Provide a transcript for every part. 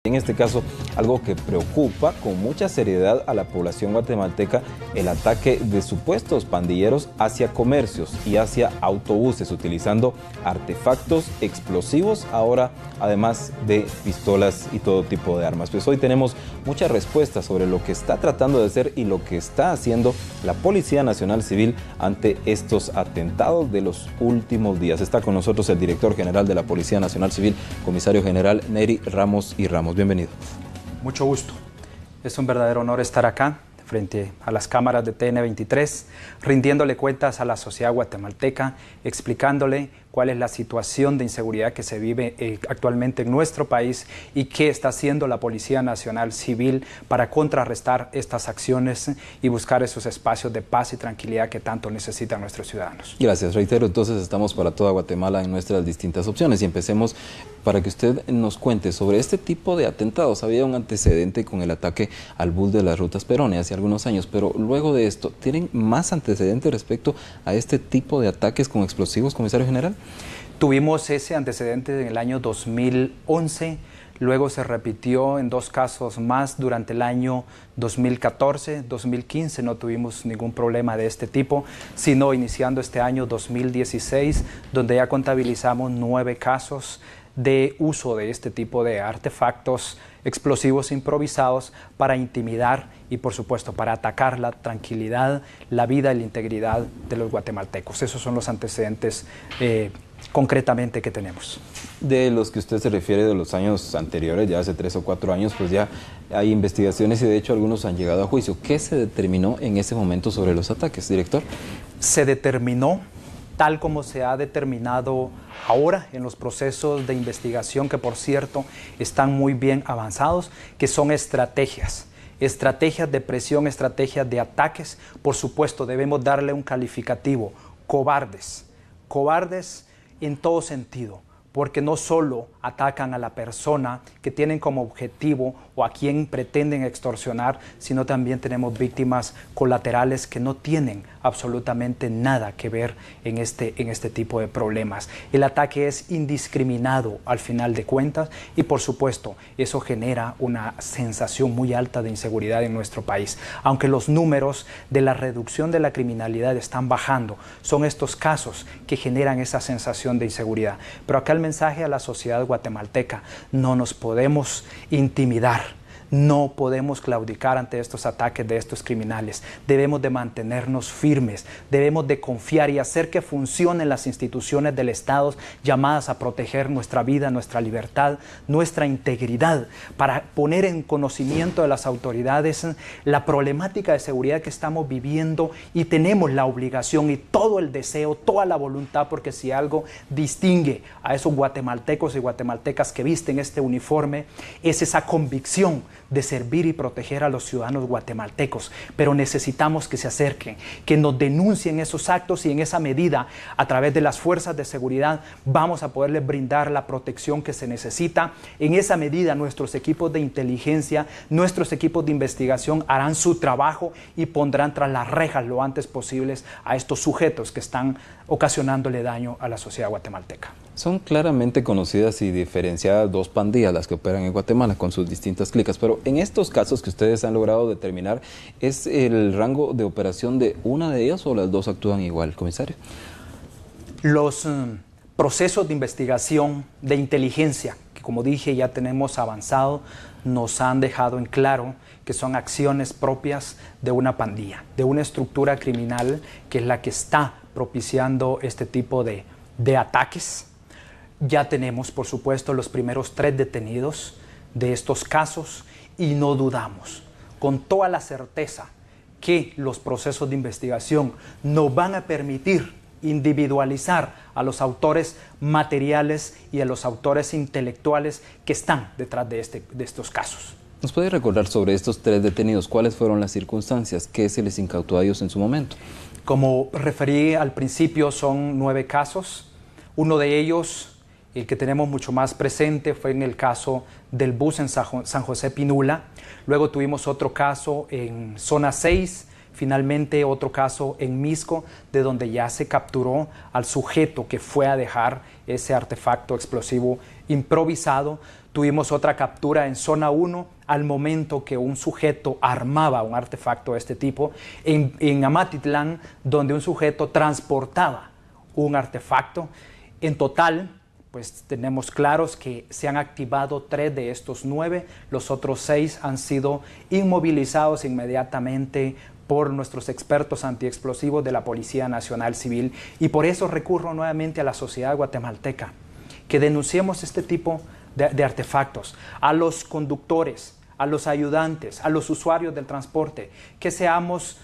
En este caso, algo que preocupa con mucha seriedad a la población guatemalteca, el ataque de supuestos pandilleros hacia comercios y hacia autobuses, utilizando artefactos explosivos, ahora además de pistolas y todo tipo de armas. Pues hoy tenemos muchas respuestas sobre lo que está tratando de hacer y lo que está haciendo la Policía Nacional Civil ante estos atentados de los últimos días. Está con nosotros el director general de la Policía Nacional Civil, comisario general Neri Ramos y Ramos. Bienvenido. Mucho gusto. Es un verdadero honor estar acá frente a las cámaras de TN23, rindiéndole cuentas a la sociedad guatemalteca, explicándole cuál es la situación de inseguridad que se vive actualmente en nuestro país y qué está haciendo la Policía Nacional Civil para contrarrestar estas acciones y buscar esos espacios de paz y tranquilidad que tanto necesitan nuestros ciudadanos. Gracias. Reitero, entonces estamos para toda Guatemala en nuestras distintas opciones y empecemos para que usted nos cuente sobre este tipo de atentados. Había un antecedente con el ataque al bus de las rutas Perone hace algunos años, pero luego de esto, ¿tienen más antecedentes respecto a este tipo de ataques con explosivos, comisario general? Tuvimos ese antecedente en el año 2011, luego se repitió en 2 casos más durante el año 2014, 2015 no tuvimos ningún problema de este tipo, sino iniciando este año 2016, donde ya contabilizamos 9 casos de uso de este tipo de artefactos explosivos improvisados para intimidar y por supuesto para atacar la tranquilidad, la vida y la integridad de los guatemaltecos. Esos son los antecedentes concretamente que tenemos. De los que usted se refiere de los años anteriores, ya hace 3 o 4 años, pues ya hay investigaciones y de hecho algunos han llegado a juicio. ¿Qué se determinó en ese momento sobre los ataques, director? Se determinó tal como se ha determinado ahora en los procesos de investigación, que por cierto están muy bien avanzados, que son estrategias de presión, estrategias de ataques. Por supuesto debemos darle un calificativo: cobardes en todo sentido, porque no solo atacan a la persona que tienen como objetivo o a quien pretenden extorsionar, sino también tenemos víctimas colaterales que no tienen absolutamente nada que ver en este tipo de problemas. El ataque es indiscriminado al final de cuentas y por supuesto eso genera una sensación muy alta de inseguridad en nuestro país. Aunque los números de la reducción de la criminalidad están bajando, son estos casos que generan esa sensación de inseguridad. Pero acá el mensaje a la sociedad guatemalteca: no nos podemos intimidar, no podemos claudicar ante estos ataques de estos criminales. Debemos de mantenernos firmes, debemos de confiar y hacer que funcionen las instituciones del Estado llamadas a proteger nuestra vida, nuestra libertad, nuestra integridad, para poner en conocimiento de las autoridades la problemática de seguridad que estamos viviendo, y tenemos la obligación y todo el deseo, toda la voluntad, porque si algo distingue a esos guatemaltecos y guatemaltecas que visten este uniforme es esa convicción de servir y proteger a los ciudadanos guatemaltecos. Pero necesitamos que se acerquen, que nos denuncien esos actos, y en esa medida, a través de las fuerzas de seguridad, vamos a poderles brindar la protección que se necesita. En esa medida, nuestros equipos de inteligencia, nuestros equipos de investigación harán su trabajo y pondrán tras las rejas lo antes posibles a estos sujetos que están ocasionándole daño a la sociedad guatemalteca. Son claramente conocidas y diferenciadas 2 pandillas las que operan en Guatemala con sus distintas clicas, pero en estos casos que ustedes han logrado determinar, ¿es el rango de operación de una de ellas o las 2 actúan igual, comisario? Los procesos de investigación de inteligencia, que como dije ya tenemos avanzado, nos han dejado en claro que son acciones propias de una pandilla, de una estructura criminal que es la que está propiciando este tipo de ataques. Ya tenemos, por supuesto, los primeros 3 detenidos de estos casos y no dudamos con toda la certeza que los procesos de investigación nos van a permitir individualizar a los autores materiales y a los autores intelectuales que están detrás de estos casos. ¿Nos puede recordar sobre estos 3 detenidos? ¿Cuáles fueron las circunstancias? ¿Qué se les incautó a ellos en su momento? Como referí al principio, son 9 casos. Uno de ellos, el que tenemos mucho más presente, fue en el caso del bus en San José Pinula. Luego tuvimos otro caso en Zona 6, finalmente otro caso en Misco, de donde ya se capturó al sujeto que fue a dejar ese artefacto explosivo improvisado. Tuvimos otra captura en zona 1 al momento que un sujeto armaba un artefacto de este tipo en Amatitlán, donde un sujeto transportaba un artefacto. En total, pues tenemos claros que se han activado 3 de estos 9, los otros 6 han sido inmovilizados inmediatamente por nuestros expertos antiexplosivos de la Policía Nacional Civil, y por eso recurro nuevamente a la sociedad guatemalteca, que denunciemos este tipo de artefactos, a los conductores, a los ayudantes, a los usuarios del transporte, que seamos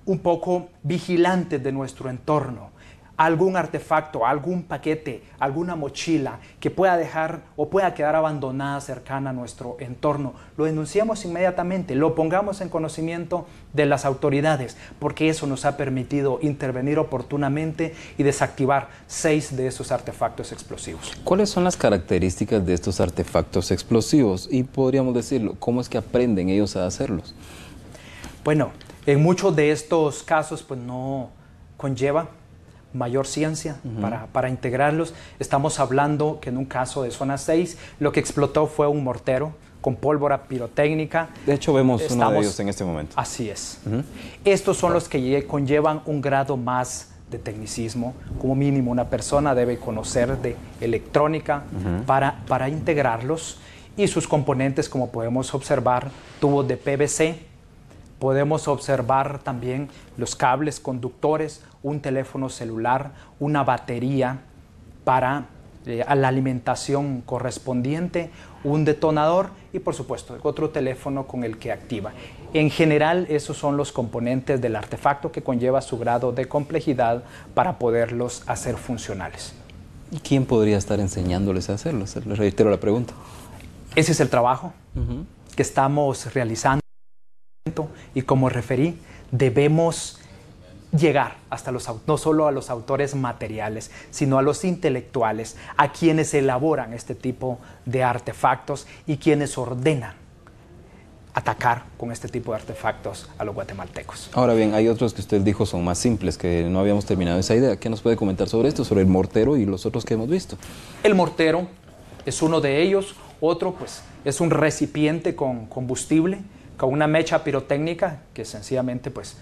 un poco vigilantes de nuestro entorno. Algún artefacto, algún paquete, alguna mochila que pueda dejar o pueda quedar abandonada cercana a nuestro entorno, lo denunciamos inmediatamente, lo pongamos en conocimiento de las autoridades, porque eso nos ha permitido intervenir oportunamente y desactivar 6 de esos artefactos explosivos. ¿Cuáles son las características de estos artefactos explosivos? Y podríamos decirlo, ¿cómo es que aprenden ellos a hacerlos? Bueno, en muchos de estos casos pues no conlleva mayor ciencia para integrarlos. Estamos hablando que en un caso de zona 6 lo que explotó fue un mortero con pólvora pirotécnica. De hecho vemos uno de ellos en este momento. Así es. Estos son los que conllevan un grado más de tecnicismo. Como mínimo una persona debe conocer de electrónica para integrarlos, y sus componentes, como podemos observar, tubos de PVC. Podemos observar también los cables conductores, un teléfono celular, una batería para la alimentación correspondiente, un detonador y, por supuesto, otro teléfono con el que activa. En general, esos son los componentes del artefacto que conlleva su grado de complejidad para poderlos hacer funcionales. ¿Y quién podría estar enseñándoles a hacerlos? Les reitero la pregunta. Ese es el trabajo que estamos realizando. Y como referí, debemos llegar hasta no solo a los autores materiales, sino a los intelectuales, a quienes elaboran este tipo de artefactos y quienes ordenan atacar con este tipo de artefactos a los guatemaltecos. Ahora bien, hay otros que usted dijo son más simples, que no habíamos terminado esa idea. ¿Qué nos puede comentar sobre esto, sobre el mortero y los otros que hemos visto? El mortero es uno de ellos. Otro, pues, es un recipiente con combustible, con una mecha pirotécnica que sencillamente pues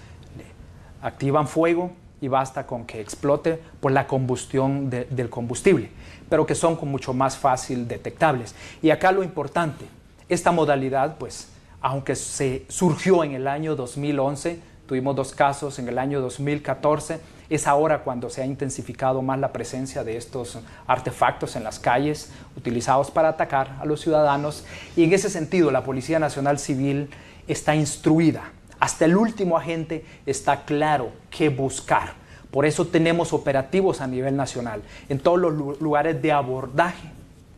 activan fuego y basta con que explote por la combustión del combustible, pero que son mucho más fácil detectables. Y acá lo importante, esta modalidad pues, aunque se surgió en el año 2011, tuvimos 2 casos en el año 2014, es ahora cuando se ha intensificado más la presencia de estos artefactos en las calles, utilizados para atacar a los ciudadanos, y en ese sentido la Policía Nacional Civil está instruida. Hasta el último agente está claro qué buscar. Por eso tenemos operativos a nivel nacional, en todos los lugares de abordaje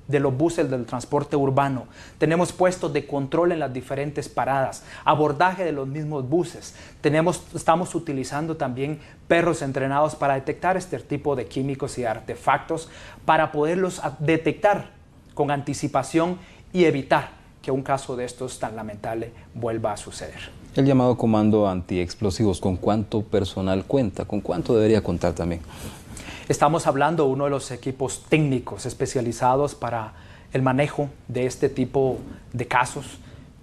de los buses del transporte urbano. Tenemos puestos de control en las diferentes paradas, abordaje de los mismos buses. Estamos utilizando también perros entrenados para detectar este tipo de químicos y artefactos, para poderlos detectar con anticipación y evitar que un caso de estos tan lamentable vuelva a suceder. El llamado Comando Antiexplosivos, ¿con cuánto personal cuenta? ¿Con cuánto debería contar también? Estamos hablando de uno de los equipos técnicos especializados para el manejo de este tipo de casos.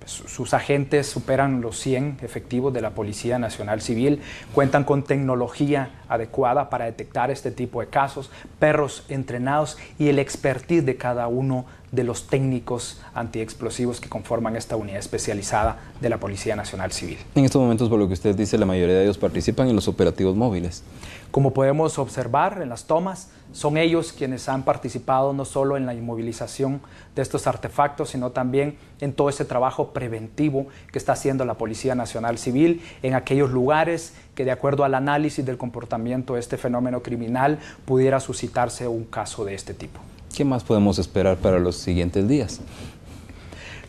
Sus agentes superan los 100 efectivos de la Policía Nacional Civil, cuentan con tecnología adecuada para detectar este tipo de casos, perros entrenados y el expertise de cada uno de los técnicos antiexplosivos que conforman esta unidad especializada de la Policía Nacional Civil. En estos momentos, por lo que usted dice, la mayoría de ellos participan en los operativos móviles. Como podemos observar en las tomas, son ellos quienes han participado no solo en la inmovilización de estos artefactos, sino también en todo ese trabajo preventivo que está haciendo la Policía Nacional Civil en aquellos lugares que, de acuerdo al análisis del comportamiento de este fenómeno criminal, pudiera suscitarse un caso de este tipo. ¿Qué más podemos esperar para los siguientes días?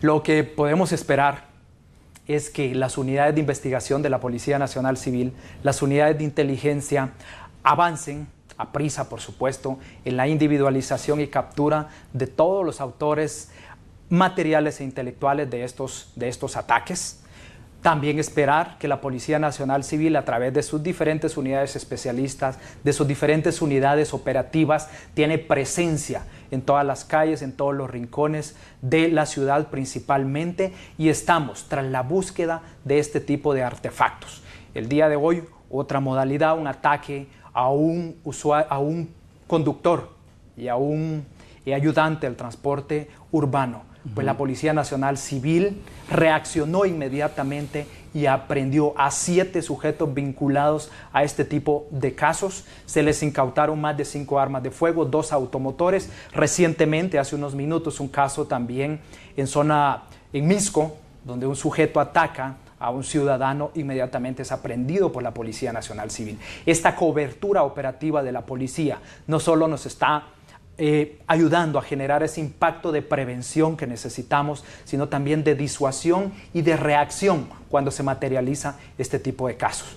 Lo que podemos esperar es que las unidades de investigación de la Policía Nacional Civil, las unidades de inteligencia, avancen a prisa, por supuesto, en la individualización y captura de todos los autores materiales e intelectuales de estos ataques. También esperar que la Policía Nacional Civil, a través de sus diferentes unidades especialistas, de sus diferentes unidades operativas, tiene presencia en todas las calles, en todos los rincones de la ciudad principalmente, y estamos tras la búsqueda de este tipo de artefactos. El día de hoy, otra modalidad, un ataque a un conductor y a un ayudante del transporte urbano. Pues la Policía Nacional Civil reaccionó inmediatamente y aprendió a 7 sujetos vinculados a este tipo de casos. Se les incautaron más de 5 armas de fuego, 2 automotores. Recientemente, hace unos minutos, un caso también en Misco, donde un sujeto ataca a un ciudadano, inmediatamente es aprehendido por la Policía Nacional Civil. Esta cobertura operativa de la policía no solo nos está ayudando a generar ese impacto de prevención que necesitamos, sino también de disuasión y de reacción cuando se materializa este tipo de casos.